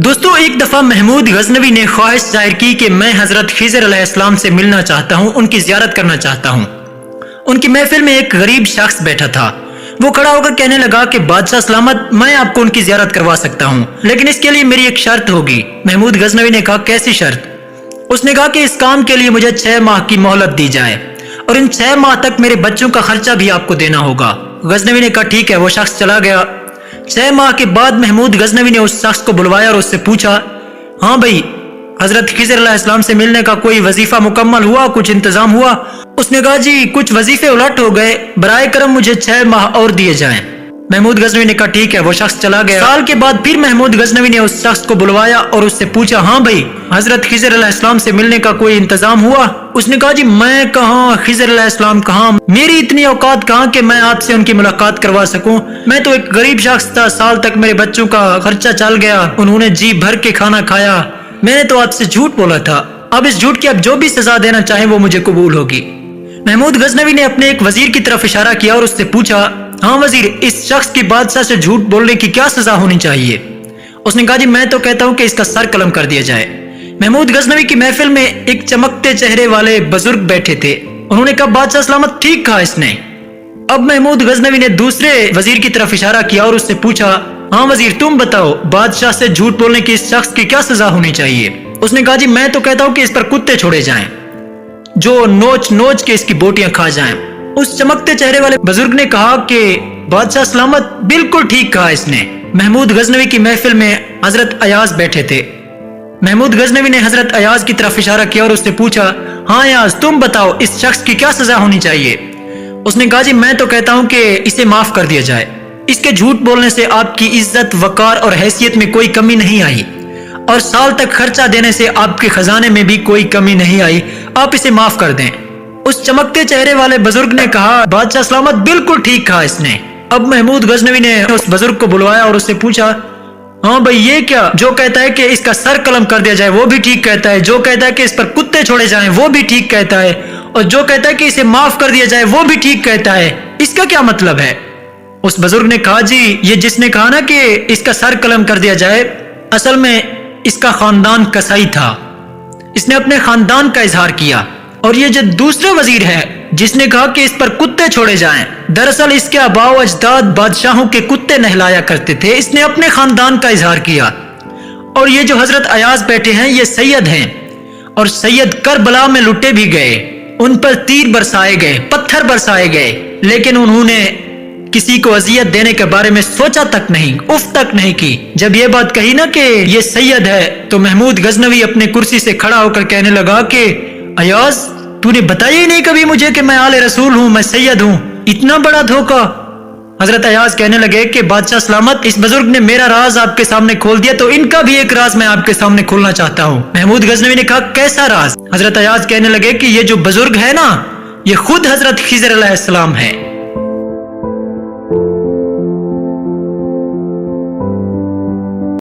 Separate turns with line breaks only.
दोस्तों, एक दफा महमूद गजनवी ने ख्वाहिश जाहिर की कि मैं हजरत खिजर अलैहिस्सलाम से मिलना चाहता हूँ, उनकी जियारत करना चाहता हूँ। उनकी महफिल में एक गरीब शख्स बैठा था। वो खड़ा होकर कहने लगा कि बादशाह सलामत, मैं आपको उनकी जियारत करवा सकता हूँ, लेकिन इसके लिए मेरी एक शर्त होगी। महमूद गजनवी ने कहा, कैसी शर्त? उसने कहा कि इस काम के लिए मुझे 6 माह की मोहलत दी जाए और इन 6 माह तक मेरे बच्चों का खर्चा भी आपको देना होगा। गजनवी ने कहा, ठीक है। वो शख्स चला गया। 6 माह के बाद महमूद गजनवी ने उस शख्स को बुलवाया और उससे पूछा, हाँ भाई, हजरत खिजर अलैहिस्सलाम से मिलने का कोई वजीफा मुकम्मल हुआ, कुछ इंतजाम हुआ? उसने कहा, जी कुछ वजीफे उलट हो गए, बराए करम मुझे 6 माह और दिए जाएं। महमूद गजनवी ने कहा, ठीक है। वो शख्स चला गया। साल के बाद फिर महमूद गजनवी ने उस शख्स को बुलवाया और उससे पूछा, हाँ भाई, हजरत खिजर अलैहिस्सलाम से मिलने का कोई इंतजाम हुआ? उसने कहा, जी मैं कहाँ, खिजर अलैहिस्सलाम कहाँ, मेरी इतनी औकात कहाँ कि मैं आपसे उनकी मुलाकात करवा सकूं। मैं तो एक गरीब शख्स था, साल तक मेरे बच्चों का खर्चा चल गया, उन्होंने जी भर के खाना खाया। मैंने तो आपसे झूठ बोला था। अब इस झूठ की आप जो भी सजा देना चाहें वो मुझे कबूल होगी। महमूद गजनवी ने अपने एक वजीर की तरफ इशारा किया और उससे पूछा, हाँ वजीर, इस शख्स की बादशाह से झूठ बोलने की क्या सजा होनी चाहिए? उसने कहा, जी मैं तो कहता हूँ कि इसका सर कलम कर दिया जाए। महमूद गजनवी की महफिल में एक चमकते चेहरे वाले बुजुर्ग बैठे थे। उन्होंने कहा, बादशाह सलामत, ठीक कहा इसने। अब महमूद गजनवी ने दूसरे वजीर की तरफ इशारा किया और उससे पूछा, हाँ वजीर, तुम बताओ, बादशाह से झूठ बोलने की इस शख्स की क्या सजा होनी चाहिए? उसने कहा, जी मैं तो कहता हूँ कि इस पर कुत्ते छोड़े जाएं, जो नोच नोच के इसकी बोटियां खा जाएं। उस चमकते चेहरे वाले बुजुर्ग ने कहा कि बादशाह सलामत, बिल्कुल ठीक कहा इसने। महमूद गजनवी की महफिल में हजरत अयाज बैठे थे। महमूद गजनवी ने हजरत अयाज की तरफ इशारा किया और उससे पूछा, हाँ अयाज, तुम बताओ, इस शख्स की क्या सजा होनी चाहिए? उसने कहा, जी मैं तो कहता हूँ कि इसे माफ कर दिया जाए। इसके झूठ बोलने से आपकी इज्जत, वकार और हैसियत में कोई कमी नहीं आई और साल तक खर्चा देने से आपके खजाने में भी कोई कमी नहीं आई। आप इसे माफ कर दें। उस चमकते चेहरे वाले बुजुर्ग ने कहा, बादशाह सलामत, बिल्कुल ठीक कहा इसने। अब महमूद गजनवी ने उस बुजुर्ग को बुलवाया और उससे पूछा, हाँ भाई, ये क्या? जो कहता है कि इसका सर कलम कर दिया जाए वो भी ठीक कहता है, जो कहता है कि इस पर कुत्ते छोड़े जाएं वो भी ठीक कहता है, और जो कहता है कि इसे माफ कर दिया जाए वो भी ठीक कहता है। इसका क्या मतलब है? उस बुजुर्ग ने कहा, जी ये जिसने कहा ना कि इसका सर कलम कर दिया जाए, असल में इसका खानदान कसाई था, इसने अपने खानदान का इजहार किया। और ये जो दूसरा वजीर है जिसने कहा कि इस पर कुत्ते छोड़े जाएं, दरअसल इसके आबाओ अजदाद बादशाहों के कुत्ते नहलाया करते थे, इसने अपने खानदान का इजहार किया। और ये जो हजरत अयाज बैठे हैं, ये सैयद हैं और सैयद करबला में लुटे भी गए, उन पर तीर बरसाए गए, पत्थर बरसाए गए, लेकिन उन्होंने किसी को अजियत देने के बारे में सोचा तक नहीं, उफ तक नहीं की। जब ये बात कही ना कि ये सैयद है, तो महमूद गजनवी अपने कुर्सी से खड़ा होकर कहने लगा कि अयाज, तूने बताया ही नहीं कभी मुझे कि मैं आले रसूल हूँ, मैं सैयद हूँ, इतना बड़ा धोखा। हजरत अयाज कहने लगे कि बादशाह सलामत, इस बुजुर्ग ने मेरा राज आपके सामने खोल दिया, तो इनका भी एक राज मैं आपके सामने खोलना चाहता हूँ। महमूद गजनवी ने कहा, कैसा राज? हजरत अयाज कहने लगे कि ये जो बुजुर्ग है ना, ये खुद हजरत खिजर अलैहिस्सलाम है।